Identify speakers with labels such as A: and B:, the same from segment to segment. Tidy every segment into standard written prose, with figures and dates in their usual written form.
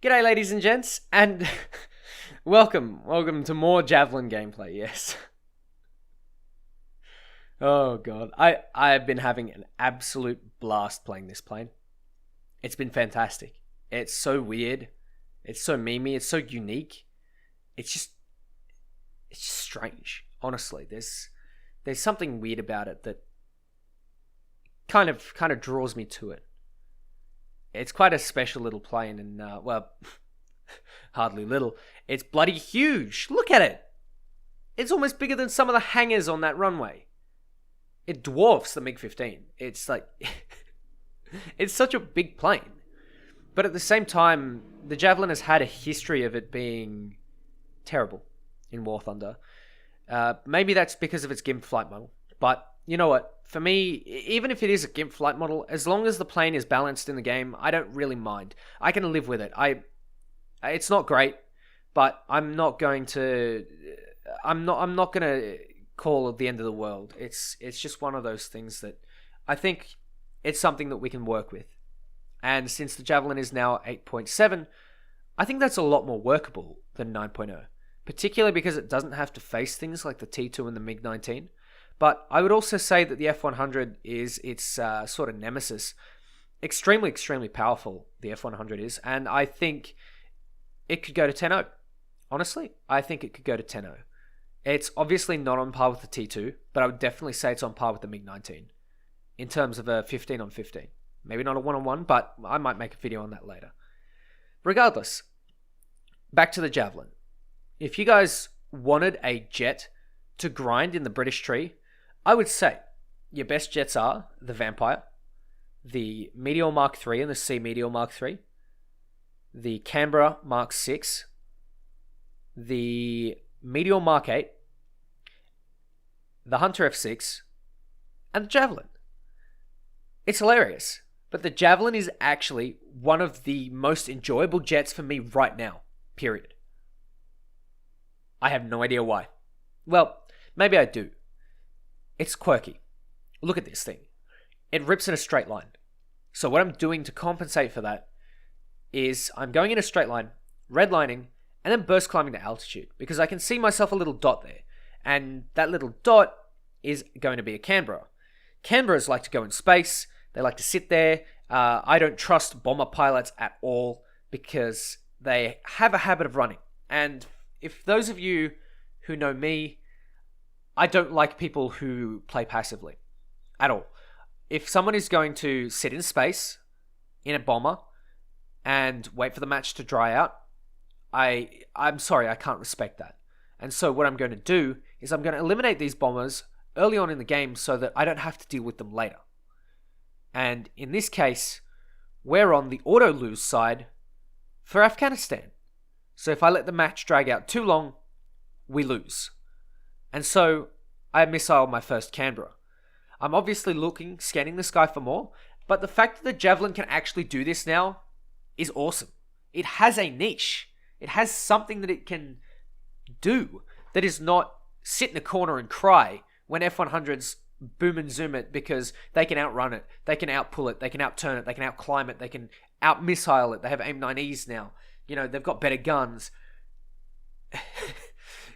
A: G'day, ladies and gents, and welcome to more Javelin gameplay. Yes. Oh god, I've been having an absolute blast playing this plane. It's been fantastic. It's so weird. It's so memey. It's so unique. It's just strange. Honestly, there's something weird about it that kind of draws me to it. It's quite a special little plane, and well, hardly little. It's bloody huge. Look at it. It's almost bigger than some of the hangars on that runway. It dwarfs the MiG-15. It's like, it's such a big plane. But at the same time, the Javelin has had a history of it being terrible in War Thunder. Maybe that's because of its GIMP flight model. But you know what? For me, even if it is a GIMP flight model, as long as the plane is balanced in the game, I don't really mind. I can live with it. It's not great, but I'm not going to call it the end of the world. It's just one of those things that I think it's something that we can work with. And since the Javelin is now 8.7, I think that's a lot more workable than 9.0, particularly because it doesn't have to face things like the T2 and the MiG-19. But I would also say that the F100 is its sort of nemesis. Extremely, extremely powerful, the F100 is, and I think it could go to 10.0. Honestly, I think it could go to 10.0. It's obviously not on par with the T2, but I would definitely say it's on par with the MiG-19 in terms of a 15 on 15. Maybe not a 1-on-1, but I might make a video on that later. Regardless, back to the Javelin. If you guys wanted a jet to grind in the British tree, I would say your best jets are the Vampire, the Meteor Mark III and the Sea Meteor Mark III, the Canberra Mark VI, the Meteor Mark VIII, the Hunter F6, and the Javelin. It's hilarious, but the Javelin is actually one of the most enjoyable jets for me right now, period. I have no idea why. Well, maybe I do. It's quirky. Look at this thing. It rips in a straight line. So what I'm doing to compensate for that is I'm going in a straight line, redlining, and then burst climbing to altitude, because I can see myself a little dot there. And that little dot is going to be a Canberra. Canberras like to go in space. They like to sit there. I don't trust bomber pilots at all because they have a habit of running. And if those of you who know me, I don't like people who play passively at all. If someone is going to sit in space in a bomber and wait for the match to dry out, I'm sorry, I can't respect that. And so what I'm going to do is I'm going to eliminate these bombers early on in the game so that I don't have to deal with them later. And in this case, we're on the auto-lose side for Afghanistan. So if I let the match drag out too long, we lose. And so I missile my first Canberra. I'm obviously scanning the sky for more, but the fact that the Javelin can actually do this now is awesome. It has a niche. It has something that it can do that is not sit in a corner and cry when F100s boom and zoom it because they can outrun it, they can outpull it, they can outturn it, they can outclimb it, they can out-missile it. They have AIM-9Es now. You know, they've got better guns.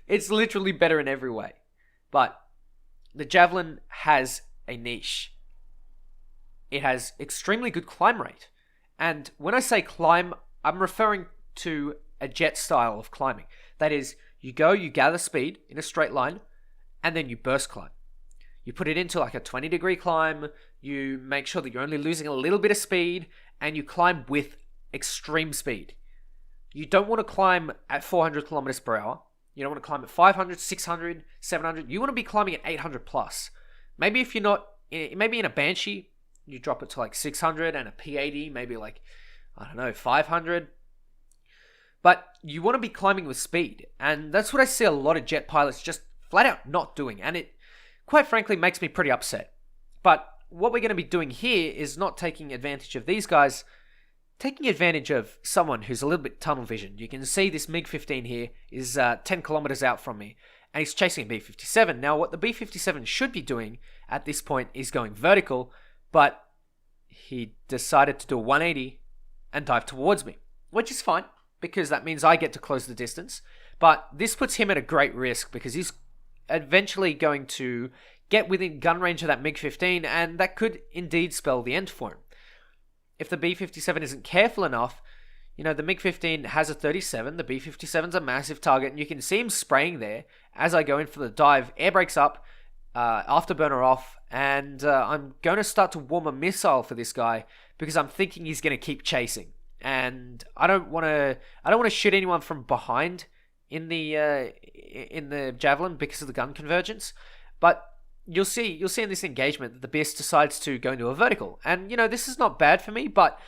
A: It's literally better in every way. But the Javelin has a niche. It has extremely good climb rate. And when I say climb, I'm referring to a jet style of climbing. That is, you gather speed in a straight line, and then you burst climb. You put it into like a 20-degree climb, you make sure that you're only losing a little bit of speed, and you climb with extreme speed. You don't want to climb at 400 kilometers per hour. You don't want to climb at 500, 600, 700. You want to be climbing at 800 plus. Maybe if you're not, maybe in a Banshee, you drop it to like 600, and a P80, maybe like, I don't know, 500. But you want to be climbing with speed. And that's what I see a lot of jet pilots just flat out not doing. And it, quite frankly, makes me pretty upset. But what we're going to be doing here is not taking advantage of these guys, taking advantage of someone who's a little bit tunnel visioned. You can see this MiG-15 here is 10 kilometers out from me, and he's chasing a B-57. Now, what the B-57 should be doing at this point is going vertical, but he decided to do a 180 and dive towards me. which is fine because that means I get to close the distance. But this puts him at a great risk because he's eventually going to get within gun range of that MiG-15, and that could indeed spell the end for him. If the B-57 isn't careful enough, the MiG-15 has a 37, the B-57's a massive target, and you can see him spraying there as I go in for the dive. Air brakes up, afterburner off, and I'm going to start to warm a missile for this guy because I'm thinking he's going to keep chasing. And I don't want to shoot anyone from behind in the Javelin because of the gun convergence, but you'll see in this engagement that the BIS decides to go into a vertical. And, this is not bad for me, but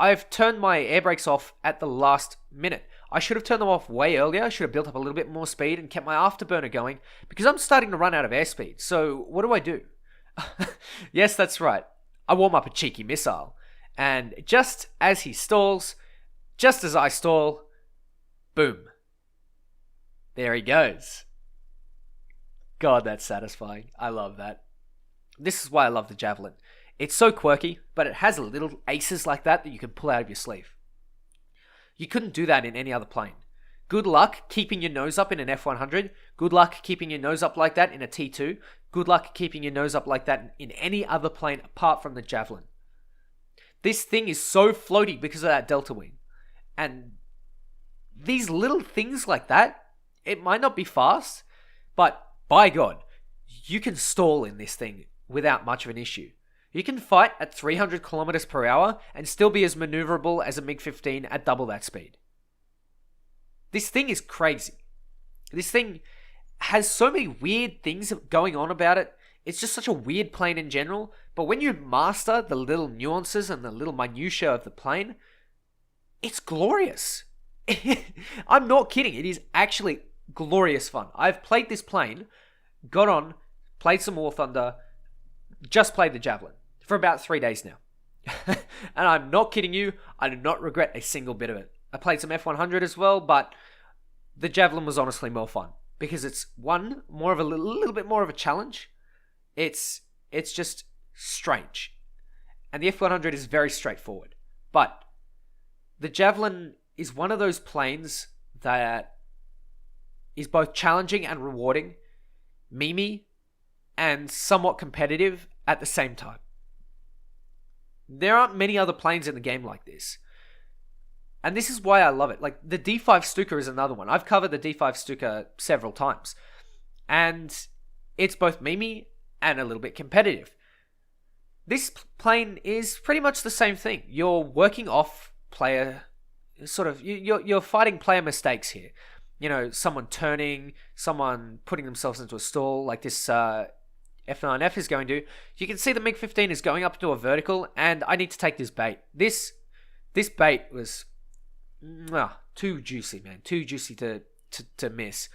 A: I've turned my air brakes off at the last minute. I should have turned them off way earlier. I should have built up a little bit more speed and kept my afterburner going because I'm starting to run out of airspeed. So what do? Yes, that's right. I warm up a cheeky missile. And just as he stalls, just as I stall, boom. There he goes. God, that's satisfying. I love that. This is why I love the Javelin. It's so quirky, but it has little aces like that you can pull out of your sleeve. You couldn't do that in any other plane. Good luck keeping your nose up in an F-100. Good luck keeping your nose up like that in a T-2. Good luck keeping your nose up like that in any other plane apart from the Javelin. This thing is so floaty because of that delta wing. And these little things like that, it might not be fast, but by God, you can stall in this thing without much of an issue. You can fight at 300 kilometers per hour and still be as maneuverable as a MiG-15 at double that speed. This thing is crazy. This thing has so many weird things going on about it. It's just such a weird plane in general, but when you master the little nuances and the little minutiae of the plane, it's glorious. I'm not kidding. It is actually glorious fun. I've played this plane, got on, played some War Thunder, just played the Javelin for about 3 days now. And I'm not kidding you, I do not regret a single bit of it. I played some F-100 as well, but the Javelin was honestly more fun because it's more of a little bit more of a challenge. It's just strange. And the F-100 is very straightforward. But the Javelin is one of those planes that is both challenging and rewarding, memey, and somewhat competitive at the same time. There aren't many other planes in the game like this. And this is why I love it. Like, the D5 Stuka is another one. I've covered the D5 Stuka several times. And it's both memey and a little bit competitive. This plane is pretty much the same thing. You're working off player... You're fighting player mistakes here. Someone turning, someone putting themselves into a stall like this F9F is going to. You can see the MiG-15 is going up into a vertical, and I need to take this bait. This bait was too juicy, man. Too juicy to miss.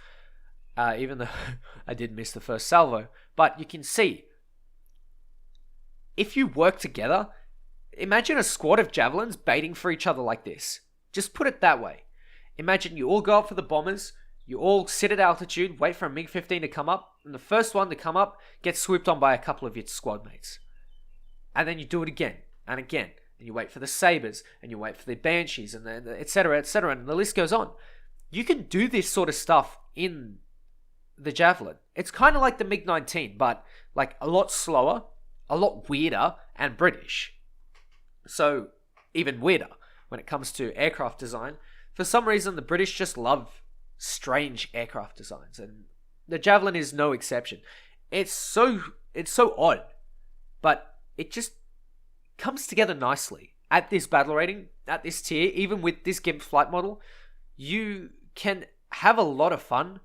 A: Even though I did miss the first salvo. But you can see, if you work together, imagine a squad of Javelins baiting for each other like this. Just put it that way. Imagine you all go up for the bombers, you all sit at altitude, wait for a MiG-15 to come up, and the first one to come up gets swooped on by a couple of your squad mates. And then you do it again, and again, and you wait for the Sabres, and you wait for the Banshees, and then etc., and the list goes on. You can do this sort of stuff in the Javelin. It's kind of like the MiG-19, but like a lot slower, a lot weirder, and British. So, even weirder when it comes to aircraft design. For some reason, the British just love strange aircraft designs, and the Javelin is no exception. It's so odd, but it just comes together nicely. At this battle rating, at this tier, even with this GIMP flight model, you can have a lot of fun,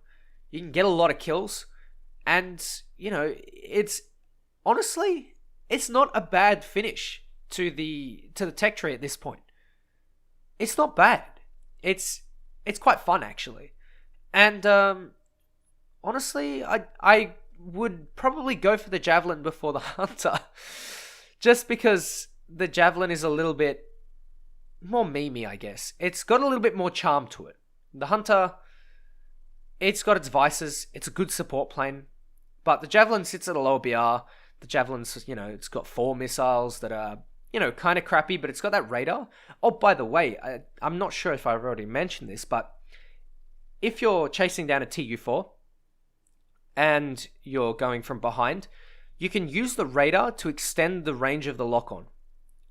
A: you can get a lot of kills, and, it's honestly, it's not a bad finish to the tech tree at this point. It's not bad. It's quite fun, actually. And honestly, I would probably go for the Javelin before the Hunter. Just because the Javelin is a little bit more memey, I guess. It's got a little bit more charm to it. The Hunter, it's got its vices. It's a good support plane. But the Javelin sits at a lower BR. The Javelin's, it's got 4 missiles that are kind of crappy, but it's got that radar. Oh, by the way, I'm not sure if I've already mentioned this, but if you're chasing down a TU4 and you're going from behind, you can use the radar to extend the range of the lock-on.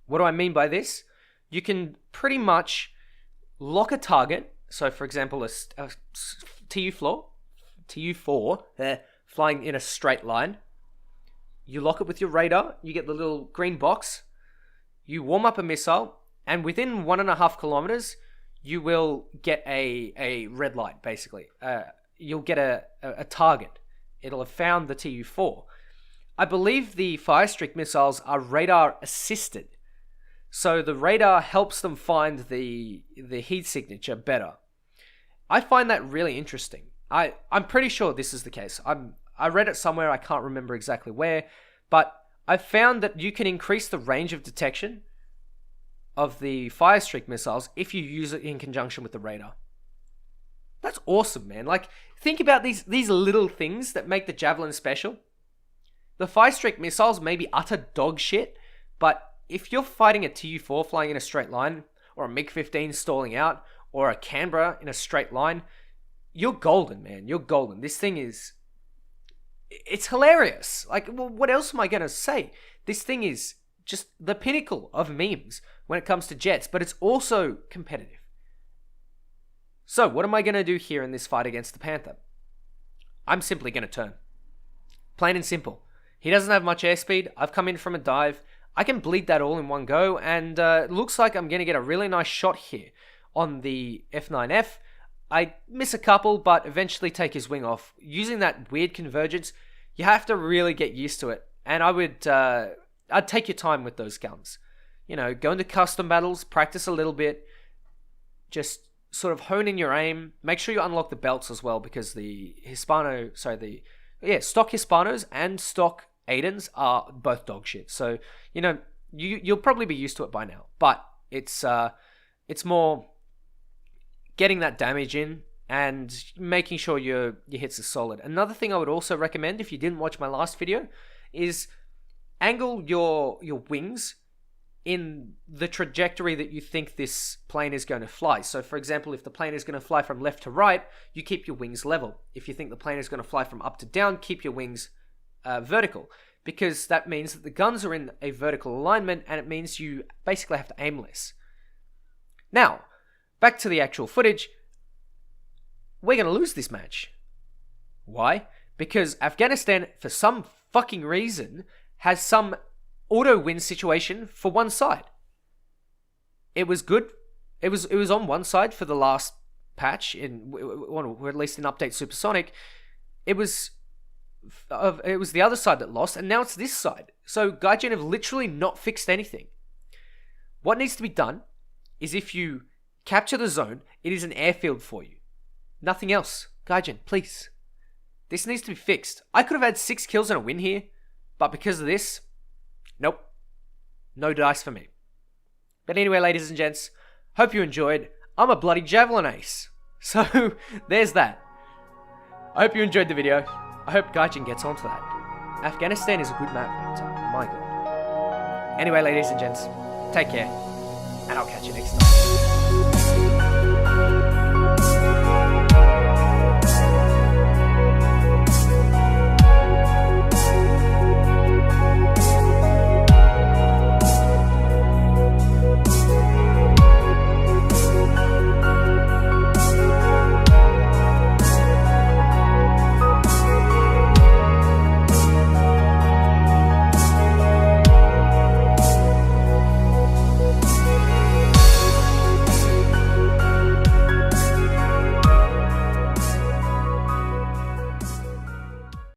A: What do I mean by this? You can pretty much lock a target. So, for example, a TU4 flying in a straight line. You lock it with your radar. You get the little green box. You warm up a missile, and within 1.5 kilometers, you will get a red light, basically. You'll get a target. It'll have found the TU4. I believe the fire streak missiles are radar assisted. So the radar helps them find the heat signature better. I find that really interesting. I'm pretty sure this is the case. I read it somewhere, I can't remember exactly where, but I found that you can increase the range of detection of the fire streak missiles if you use it in conjunction with the radar. That's awesome, man. Like, think about these little things that make the Javelin special. The fire streak missiles may be utter dog shit, but if you're fighting a TU4 flying in a straight line, or a MiG-15 stalling out, or a Canberra in a straight line, you're golden, man. You're golden. This thing is... It's hilarious. Like, well, what else am I going to say? This thing is just the pinnacle of memes when it comes to jets, but it's also competitive. So, what am I going to do here in this fight against the Panther? I'm simply going to turn. Plain and simple. He doesn't have much airspeed. I've come in from a dive. I can bleed that all in one go, and it looks like I'm going to get a really nice shot here on the F9F. I miss a couple, but eventually take his wing off. Using that weird convergence, you have to really get used to it. And I'd take your time with those guns. Go into custom battles, practice a little bit, just sort of hone in your aim. Make sure you unlock the belts as well, because stock Hispanos and stock Aidens are both dog shit. So, you'll probably be used to it by now. But it's more getting that damage in and making sure your hits are solid. Another thing I would also recommend, if you didn't watch my last video, is angle your wings in the trajectory that you think this plane is going to fly. So, for example, if the plane is going to fly from left to right, you keep your wings level. If you think the plane is going to fly from up to down, keep your wings vertical, because that means that the guns are in a vertical alignment, and it means you basically have to aim less. Now, back to the actual footage. We're going to lose this match. Why? Because Afghanistan, for some fucking reason, has some auto-win situation for one side. It was good. It was on one side for the last patch, or at least in Update Supersonic. It was the other side that lost, and now it's this side. So Gaijin have literally not fixed anything. What needs to be done is, if you capture the zone, it is an airfield for you. Nothing else. Gaijin, please. This needs to be fixed. I could have had 6 kills and a win here, but because of this, nope. No dice for me. But anyway, ladies and gents, hope you enjoyed. I'm a bloody Javelin ace. So, there's that. I hope you enjoyed the video. I hope Gaijin gets onto that. Afghanistan is a good map, but my god. Anyway, ladies and gents, take care, and I'll catch you next time.